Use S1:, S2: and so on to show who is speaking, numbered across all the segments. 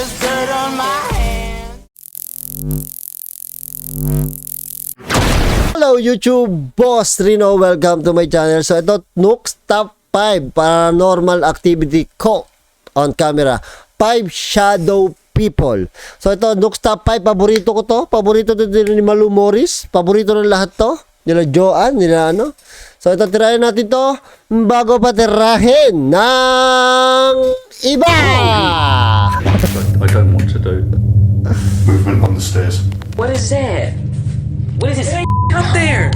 S1: there's dirt on my hands.
S2: Hello YouTube, Boss Rino. Welcome to my channel. So ito, NUKES Top 5 Paranormal Activity Caught on Camera. 5 Shadow People. So ito, NUKES Top 5. Paborito ko to. Paborito to din ni Malu Morris. Paborito ng lahat to. Nila Joanne, nila ano. So ito, tirahin natin to bago pa tirahin ng iba.
S3: I don't want to do movement on the stairs.
S4: What is that? What is it? Up there!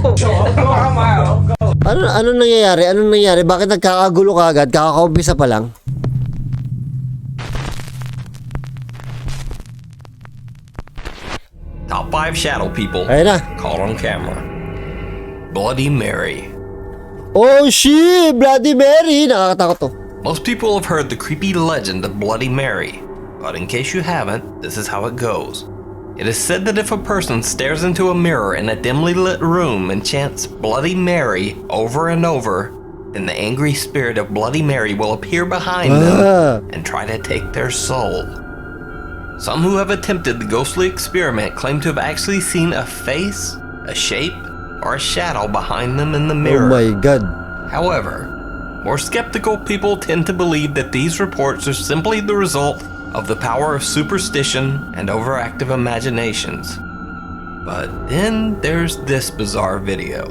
S2: Ano nangyayari? Ano nangyayari? Bakit nagkakagulo ka agad? Kakaumpisa pa lang.
S5: Top 5 shadow people
S2: Ayun na.
S5: caught on camera. Bloody Mary.
S2: Oh shit! Bloody Mary! Nakakatakot to.
S5: Most people have heard the creepy legend of Bloody Mary, but in case you haven't, this is how it goes. It is said that if a person stares into a mirror in a dimly lit room and chants Bloody Mary over and over, then the angry spirit of Bloody Mary will appear behind them and try to take their soul. Some who have attempted the ghostly experiment claim to have actually seen a face, a shape, or a shadow behind them in the mirror.
S2: Oh my god.
S5: However, more skeptical people tend to believe that these reports are simply the result of the power of superstition and overactive imaginations. But then there's this bizarre video.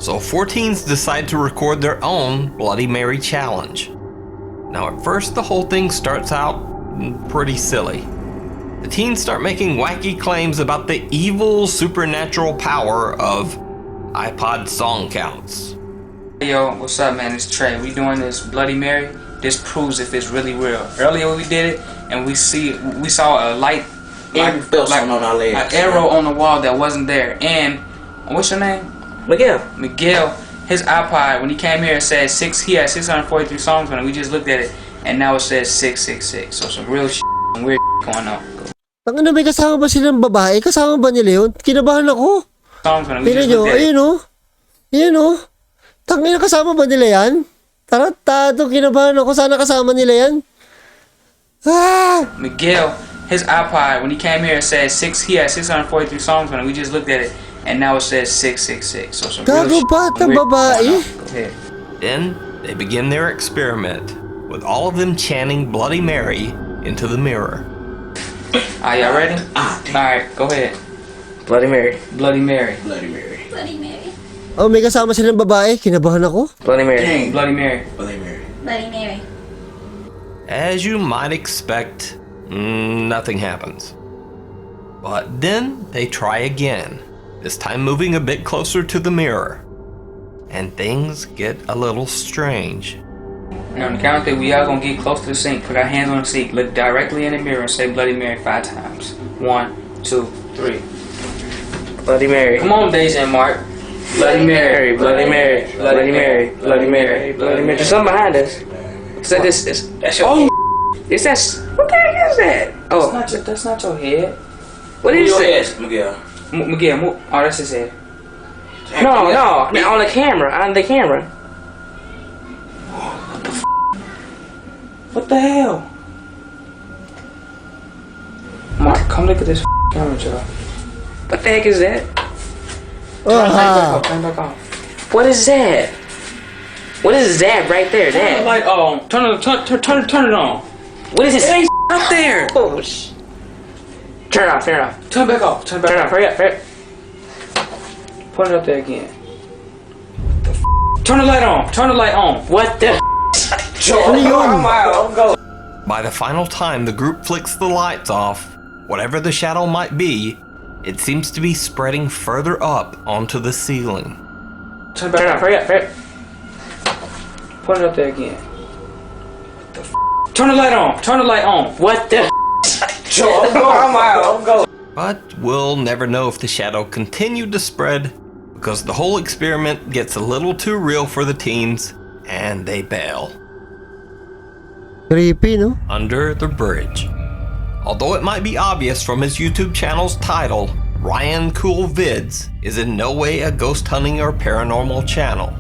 S5: So 4 teens decide to record their own Bloody Mary challenge. Now at first the whole thing starts out pretty silly. The teens start making wacky claims about the evil supernatural power of iPod song counts.
S6: Yo, what's up, man? It's Trey. We doing this Bloody Mary. This proves if it's really real. Earlier we did it, and we saw a light, an arrow on the wall that wasn't there. And what's your name?
S4: Miguel.
S6: Miguel. His iPod, when he came here, it said he had 643 songs on it. We just looked at it, and now it says 666. So some real some weird going on.
S2: Tangina, may kasama ba silang babae? Kasama ba nila yun? Kinabahan ako.
S6: Songs on it. We
S2: Tingnan
S6: just
S2: nyo,
S6: looked at it.
S2: ayun o. Ayun o. Tangina, kasama ba nila yan? Taratado, kinabahan ako. Sana kasama nila yan. Ah!
S6: Miguel, his iPod, when he came here, it said he had 643 songs on it. We just looked at it, and now it says 666. So some real
S2: Gago ba? Tang
S6: weird
S2: babae?
S6: going on. Go ahead.
S5: Then they begin their experiment, with all of them chanting Bloody Mary into the mirror.
S6: Are y'all ready? Alright, go ahead.
S4: Bloody Mary.
S6: Bloody Mary.
S4: Bloody Mary.
S7: Bloody Mary.
S2: Oh, may kasama silang babae. Kinabahan ako.
S4: Bloody Mary.
S6: Dang, Bloody Mary.
S4: Bloody Mary.
S7: Bloody Mary.
S5: As you might expect, nothing happens. But then they try again, this time moving a bit closer to the mirror. And things get a little strange.
S6: Now, on the count of 3, we all gonna get close to the sink. Put our hands on the sink. Look directly in the mirror and say Bloody Mary 5 times. 1, 2, 3.
S4: Bloody Mary.
S6: Come on, Daisy and Mark. Bloody Mary. Bloody Mary. Bloody Mary. Bloody Mary. Bloody Mary.
S4: There's something behind us. So that's your. Is that? What the heck is that? Oh,
S6: That's not your head.
S4: what is it?
S3: Miguel.
S6: Miguel, move. Oh, that's his head.
S4: No, I mean, on the camera. On the camera.
S6: What the hell? Mark, come look at this camera, y'all.
S4: What the heck is that?
S2: Ah!
S6: Turn back off.
S4: What is that? What is that right there?
S6: Turn the
S4: That.
S6: light on. Turn it on.
S4: What is this? Up there. Oh, turn it off. Turn it off.
S6: Turn back off. Turn back
S4: Turn it off.
S6: off.
S4: Hurry up. Hurry up.
S6: Put it up there again. Turn the light on. Turn the light on.
S4: What the?
S5: By the final time the group flicks the lights off, whatever the shadow might be, it seems to be spreading further up onto the ceiling.
S6: Turn back
S4: Turn it off.
S6: off.
S4: Hurry up. Hurry up.
S6: Put it up there again. Turn the light on. Turn the light on.
S4: What the?
S5: But we'll never know if the shadow continued to spread because the whole experiment gets a little too real for the teens and they bail.
S2: Creepy, no?
S5: Under the Bridge. Although it might be obvious from his YouTube channel's title, Ryan Cool Vids is in no way a ghost hunting or paranormal channel.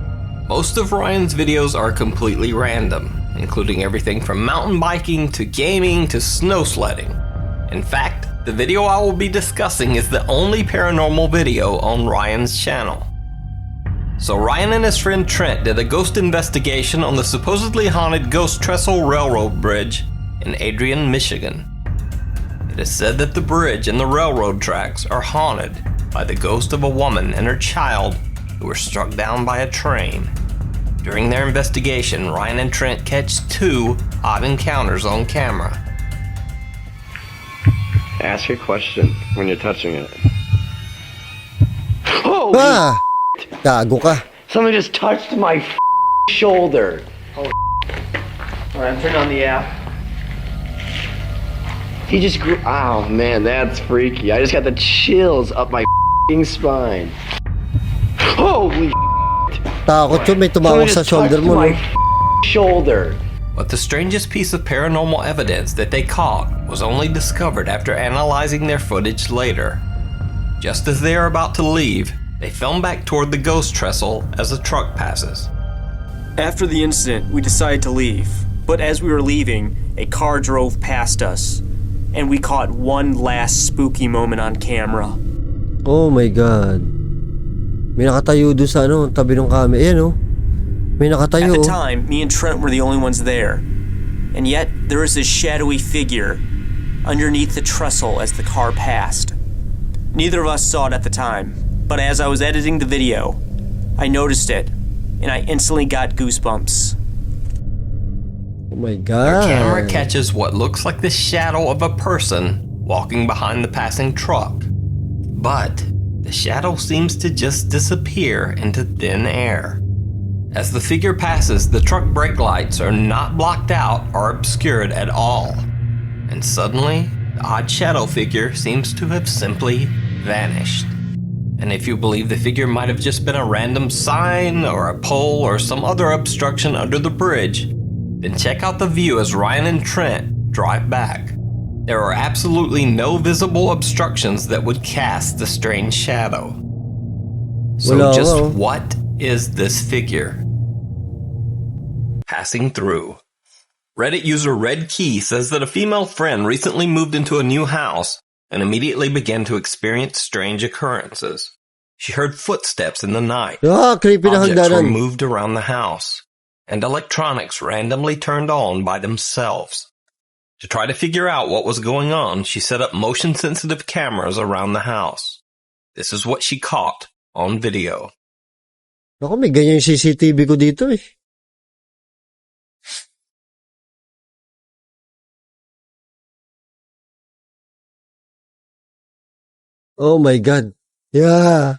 S5: Most of Ryan's videos are completely random, including everything from mountain biking to gaming to snow sledding. In fact, the video I will be discussing is the only paranormal video on Ryan's channel. So Ryan and his friend Trent did a ghost investigation on the supposedly haunted Ghost Trestle Railroad Bridge in Adrian, Michigan. It is said that the bridge and the railroad tracks are haunted by the ghost of a woman and her child who were struck down by a train. During their investigation, Ryan and Trent catch 2 odd encounters on camera.
S7: Ask your question when you're touching it. Oh!
S2: Gago ka.
S7: Someone just touched my shoulder. Oh. Alright, I'm turning on the app. He just grew. Oh man, that's freaky. I just got the chills up my spine. Holy.
S2: Takot yun, may tumawag sa shoulder mo.
S7: My shoulder.
S5: But the strangest piece of paranormal evidence that they caught was only discovered after analyzing their footage later. Just as they are about to leave, they film back toward the ghost trestle as a truck passes.
S8: After the incident, we decided to leave, but as we were leaving, a car drove past us, and we caught one last spooky moment on camera.
S2: Oh my God. May nakatayo doon sa tabi ng kami. Ayan May nakatayo.
S8: At the time, me and Trent were the only ones there. And yet, there was this shadowy figure underneath the trestle as the car passed. Neither of us saw it at the time, but as I was editing the video, I noticed it, and I instantly got goosebumps.
S2: Oh my God.
S5: The camera catches what looks like the shadow of a person walking behind the passing truck. But the shadow seems to just disappear into thin air. As the figure passes, the truck brake lights are not blocked out or obscured at all. And suddenly, the odd shadow figure seems to have simply vanished. And if you believe the figure might have just been a random sign or a pole or some other obstruction under the bridge, then check out the view as Ryan and Trent drive back. There are absolutely no visible obstructions that would cast the strange shadow. So just what is this figure passing through? Reddit user Red Key says that a female friend recently moved into a new house and immediately began to experience strange occurrences. She heard footsteps in the night.
S2: Creepy na
S5: Objects were
S2: hagdanan.
S5: moved around the house, and electronics randomly turned on by themselves. To try to figure out what was going on, she set up motion-sensitive cameras around the house. This is what she caught on video.
S2: Ako, may ganyan yung CCTV ko dito eh. Oh my God. Yeah.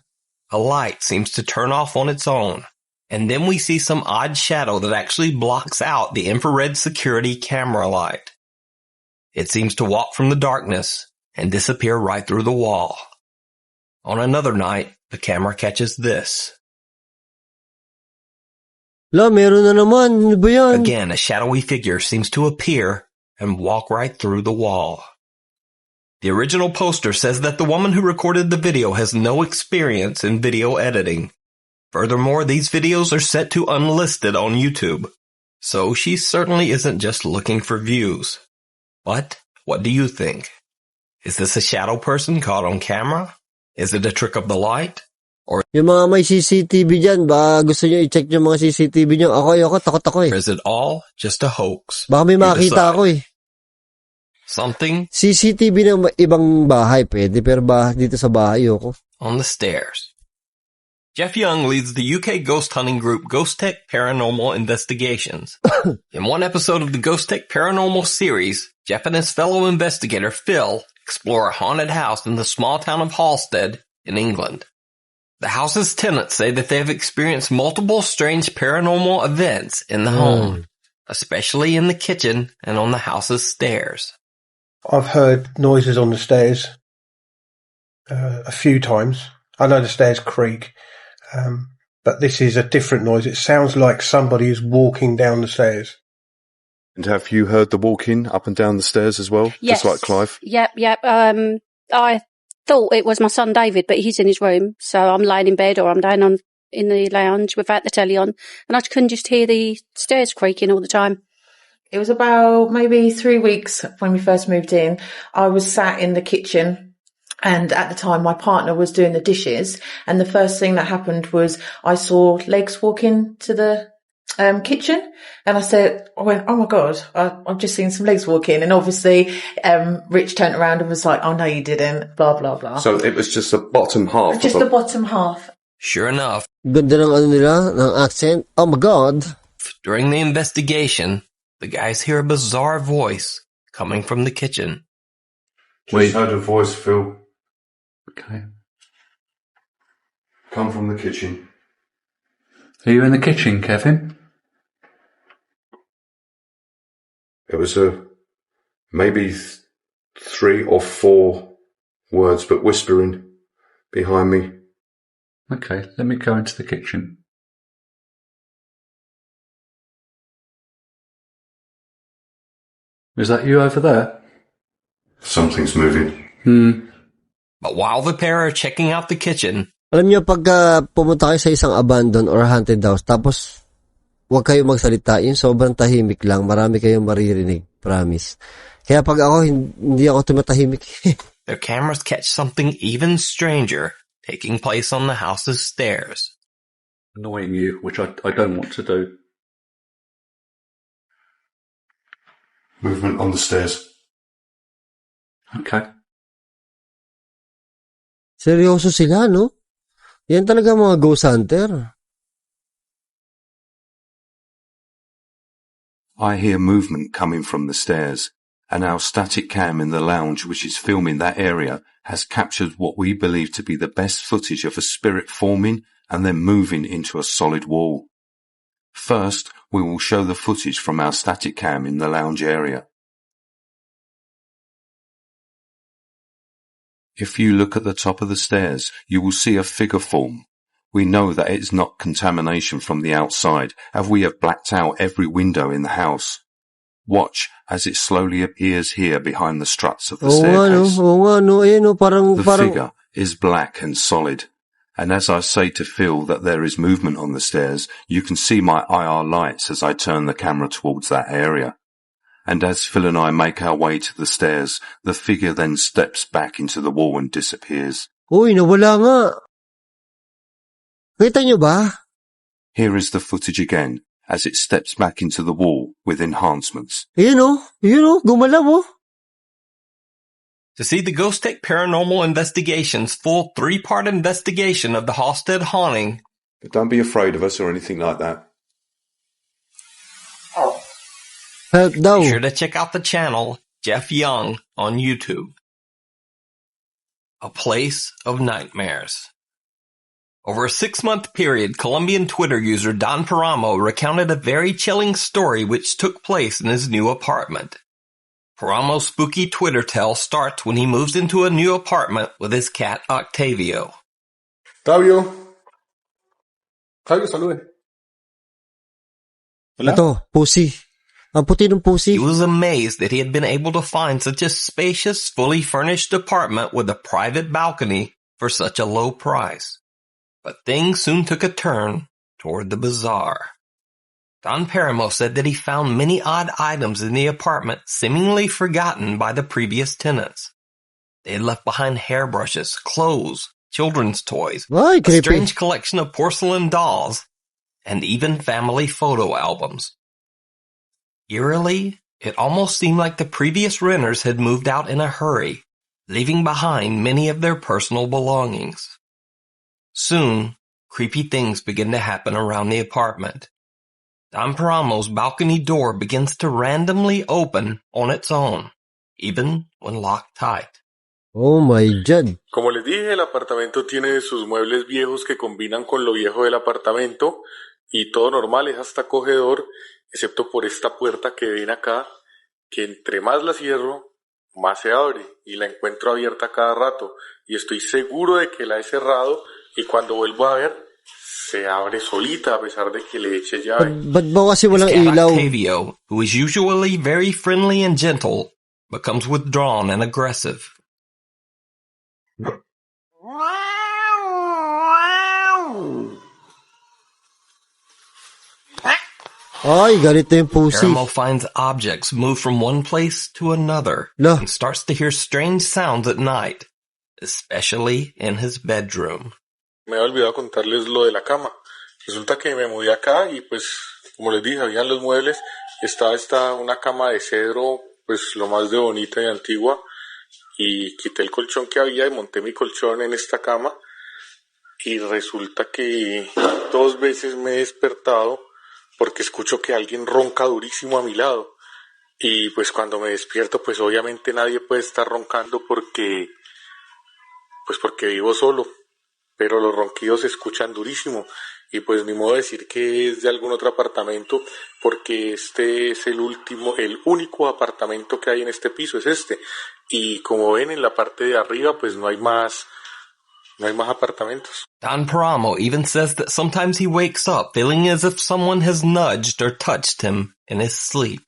S5: A light seems to turn off on its own, and then we see some odd shadow that actually blocks out the infrared security camera light. It seems to walk from the darkness and disappear right through the wall. On another night, the camera catches this.
S2: La, meron na naman. Ano ba yan?
S5: Again, a shadowy figure seems to appear and walk right through the wall. The original poster says that the woman who recorded the video has no experience in video editing. Furthermore, these videos are set to unlisted on YouTube, so she certainly isn't just looking for views. But what do you think? Is this a shadow person caught on camera? Is it a trick of the light? Or
S2: yung mga may CCTV dyan, ba gusto nyo i-check yung mga CCTV nyo? Ako, takot ako eh.
S5: is it all just a hoax?
S2: Baka may
S5: You
S2: makita
S5: decide.
S2: ako eh.
S5: Something
S2: CCTV ng ibang bahay pwede, pero dito sa bahay ako.
S5: on the stairs. Jeff Young leads the UK ghost hunting group Ghost Tech Paranormal Investigations. In one episode of the Ghost Tech Paranormal series, Jeff and his fellow investigator Phil explore a haunted house in the small town of Halstead in England. The house's tenants say that they have experienced multiple strange paranormal events in the home, especially in the kitchen and on the house's stairs.
S9: I've heard noises on the stairs a few times. I know the stairs creak, but this is a different noise. It sounds like somebody is walking down the stairs.
S10: And have you heard the walking up and down the stairs as well?
S11: Yes.
S10: Just like Clive?
S11: Yep. I thought it was my son David, but he's in his room, so I'm laying in bed or I'm down in the lounge without the telly on, and I couldn't just hear the stairs creaking all the time.
S12: It was about maybe 3 weeks when we first moved in. I was sat in the kitchen, and at the time my partner was doing the dishes, and the first thing that happened was I saw legs walk into the kitchen, and I went, oh my God, I've just seen some legs walk in. And obviously Rich turned around and was like, oh no you didn't, blah blah blah.
S10: So it was just the bottom half.
S12: Just the bottom half.
S5: Sure enough,
S2: Ganda ng ano nila, ng accent. Oh my God.
S5: during the investigation, the guys hear a bizarre voice coming from the kitchen.
S10: We heard a voice, Phil.
S3: Okay.
S10: Come from the kitchen.
S3: Are you in the kitchen, Kevin?
S10: It was maybe 3 or 4 words, but whispering behind me.
S3: Okay, let me go into the kitchen. Is that you over there?
S10: Something's moving.
S5: But while the pair are checking out the kitchen,
S2: Alam niyo, pagka pumunta kayo sa isang abandoned or haunted house, tapos huwag kayo magsalita, yung sobrang tahimik lang, marami kayong maririnig, promise. Kaya pag ako, hindi ako tumatahimik.
S5: their cameras catch something even stranger taking place on the house's stairs.
S3: Annoying you, which I don't want to do.
S10: Movement on the stairs.
S3: Okay.
S2: Seryoso sila, no? Yan talaga mga ghost hunter.
S10: I hear movement coming from the stairs, and our static cam in the lounge, which is filming that area, has captured what we believe to be the best footage of a spirit forming and then moving into a solid wall. First, we will show the footage from our static cam in the lounge area. If you look at the top of the stairs, you will see a figure form. We know that it is not contamination from the outside, as we have blacked out every window in the house. Watch as it slowly appears here behind the struts of the staircase. The figure is black and solid, and as I say to Phil that there is movement on the stairs, you can see my IR lights as I turn the camera towards that area. And as Phil and I make our way to the stairs, the figure then steps back into the wall and disappears.
S2: Uy, nawala nga. Kita nyo ba?
S10: Here is the footage again, as it steps back into the wall with enhancements.
S2: Yun o, gumalaw o.
S5: To see the Ghost Tech Paranormal Investigations full 3-part investigation of the Halstead haunting,
S10: But don't be afraid of us or anything like that.
S5: be sure to check out the channel Jeff Young on YouTube. A Place of Nightmares. Over a 6-month period, Colombian Twitter user Don Paramo recounted a very chilling story which took place in his new apartment. Paramo's spooky Twitter tale starts when he moves into a new apartment with his cat Octavio.
S10: Octavio. Octavio, salude.
S2: Ito, pussy. Ang puti ng pussy.
S5: He was amazed that he had been able to find such a spacious, fully furnished apartment with a private balcony for such a low price. But things soon took a turn toward the bizarre. Don Paramo said that he found many odd items in the apartment seemingly forgotten by the previous tenants. They had left behind hairbrushes, clothes, children's toys, a strange collection of porcelain dolls, and even family photo albums. Eerily, it almost seemed like the previous renters had moved out in a hurry, leaving behind many of their personal belongings. Soon, creepy things begin to happen around the apartment. Don Paramo's balcony door begins to randomly open on its own, even when locked tight.
S2: Oh my God.
S13: Como les dije, el apartamento tiene sus muebles viejos que combinan con lo viejo del apartamento y todo normal, es hasta acogedor, excepto por esta puerta que ven acá, que entre más la cierro, más se abre y la encuentro abierta cada rato y estoy seguro de que la he cerrado y cuando vuelvo a ver, se abre solita a pesar de que le eche llave.
S2: Ba't ba kasi walang ilaw?
S5: Octavio, who is usually very friendly and gentle, becomes withdrawn and aggressive.
S2: Ay, ganito yung pusi.
S5: Paramo finds objects move from one place to another and starts to hear strange sounds at night, especially in his bedroom.
S13: Me había olvidado contarles lo de la cama. Resulta que me mudé acá y pues, como les dije, habían los muebles. Estaba una cama de cedro, pues lo más de bonita y antigua. Y quité el colchón que había y monté mi colchón en esta cama. Y resulta que 2 veces me he despertado porque escucho que alguien ronca durísimo a mi lado. Y pues cuando me despierto, pues obviamente nadie puede estar roncando porque vivo solo. Pero los ronquidos se escuchan durísimo. Y pues ni modo de decir que es de algún otro apartamento, porque este es el único apartamento que hay en este piso, es este. Y como ven en la parte de arriba, pues no hay más apartamentos.
S5: Don Paramo even says that sometimes he wakes up feeling as if someone has nudged or touched him in his sleep.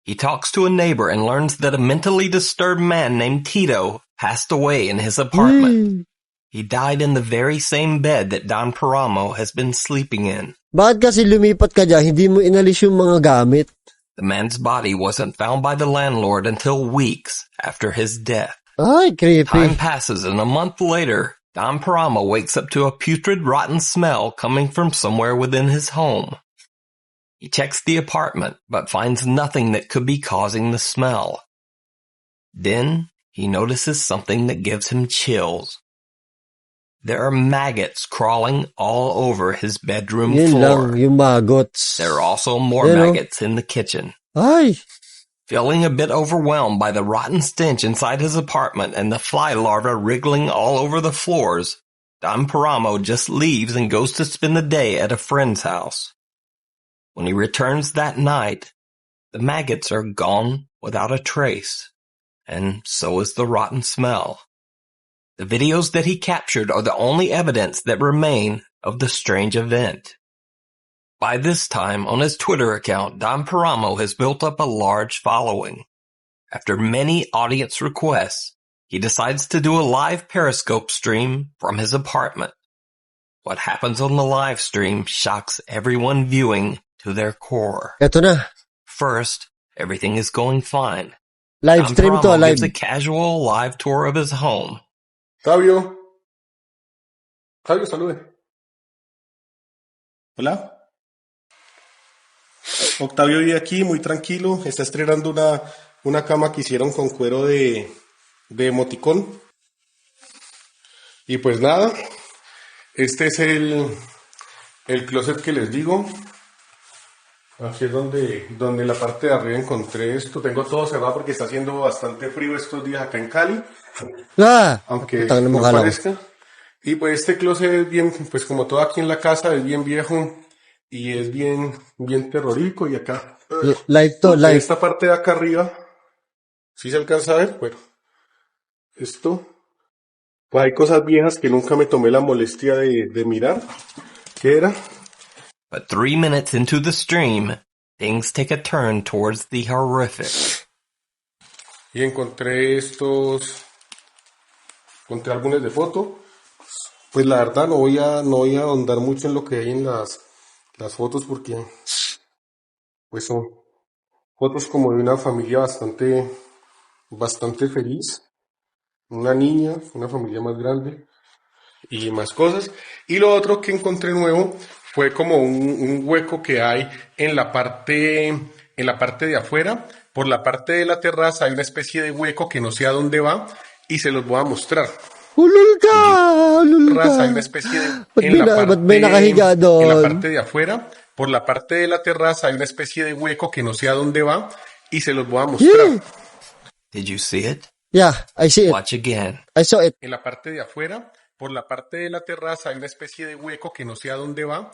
S5: He talks to a neighbor and learns that a mentally disturbed man named Tito passed away in his apartment. He died in the very same bed that Don Paramo has been sleeping in.
S2: Bakit kasi lumipat ka dyan, hindi mo inalis yung mga gamit?
S5: The man's body wasn't found by the landlord until weeks after his death.
S2: Ay, creepy.
S5: Time passes and a month later, Don Paramo wakes up to a putrid, rotten smell coming from somewhere within his home. He checks the apartment, but finds nothing that could be causing the smell. Then, he notices something that gives him chills. There are maggots crawling all over his bedroom floor.
S2: Lang, yung maggots.
S5: There are also more maggots in the kitchen.
S2: Ay!
S5: Feeling a bit overwhelmed by the rotten stench inside his apartment and the fly larvae wriggling all over the floors, Don Paramo just leaves and goes to spend the day at a friend's house. When he returns that night, the maggots are gone without a trace, and so is the rotten smell. The videos that he captured are the only evidence that remain of the strange event. By this time, on his Twitter account, Don Paramo has built up a large following. After many audience requests, he decides to do a live Periscope stream from his apartment. What happens on the live stream shocks everyone viewing to their core.
S2: Eto na.
S5: First, everything is going fine.
S2: Live
S5: Don
S2: stream to,
S5: Paramo
S2: live.
S5: gives a casual live tour of his home.
S13: Fabio, salude. Hola. Octavio vive aquí, muy tranquilo. Está estrenando una cama que hicieron con cuero de emoticón. Y pues nada, este es el closet que les digo. Aquí es donde en la parte de arriba encontré esto. Tengo todo cerrado porque está haciendo bastante frío estos días acá en Cali. Aunque no parezca. Y pues este closet es bien, pues como todo aquí en la casa, es bien viejo y es bien terrorífico. Y acá, en esta parte de acá arriba, ¿sí se alcanza a ver? Bueno, esto, pues hay cosas viejas que nunca me tomé la molestia de mirar. ¿Qué era?
S5: But 3 minutes into the stream, things take a turn towards the horrific.
S13: Y encontré álbumes de foto. Pues la verdad no voy a ahondar mucho en lo que hay en las fotos porque pues son fotos como de una familia bastante feliz. Una niña, una familia más grande y más cosas. Y lo otro que encontré nuevo fue como un hueco que hay en la parte de afuera. Por la parte de la terraza hay una especie de hueco que no sé a dónde va y se los voy a mostrar. Hay una especie en la parte de afuera. Por la parte de la terraza hay una especie de hueco que no sé a dónde va y se los voy a mostrar.
S5: Did you see it?
S2: Yeah, I see it.
S5: Watch again.
S2: I saw it.
S13: En la parte de afuera, por la parte de la terraza hay una especie de hueco que no sé a dónde va.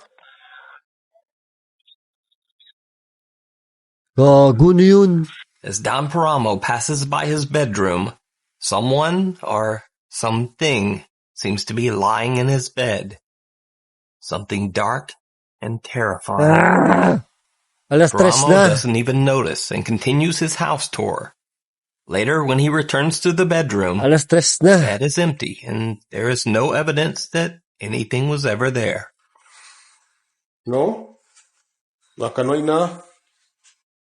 S2: Gago na yun.
S5: As Don Paramo passes by his bedroom, someone or something seems to be lying in his bed. Something dark and terrifying.
S2: Alas tres
S5: Paramo
S2: na.
S5: doesn't even notice and continues his house tour. Later, when he returns to the bedroom,
S2: Alas tres
S5: the
S2: na.
S5: bed is empty and there is no evidence that anything was ever there.
S13: No, Acá no hay nada.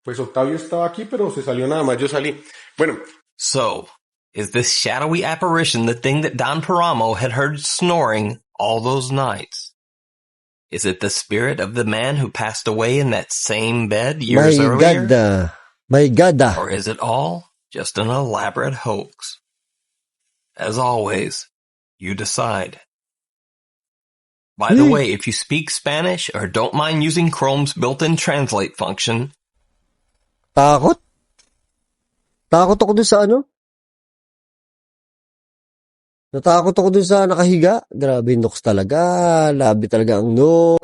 S13: Pues Octavio estaba aquí, pero se salió nada más. Yo salí. Bueno.
S5: So, is this shadowy apparition the thing that Don Paramo had heard snoring all those nights? Is it the spirit of the man who passed away in that same bed years earlier?
S2: My God.
S5: Or is it all just an elaborate hoax? As always, you decide. By the way, if you speak Spanish or don't mind using Chrome's built-in translate function,
S2: Takot? Takot ako dun sa ano? Natakot ako dun sa nakahiga. Grabe, Nooks talaga. Labi talaga ang Nooks.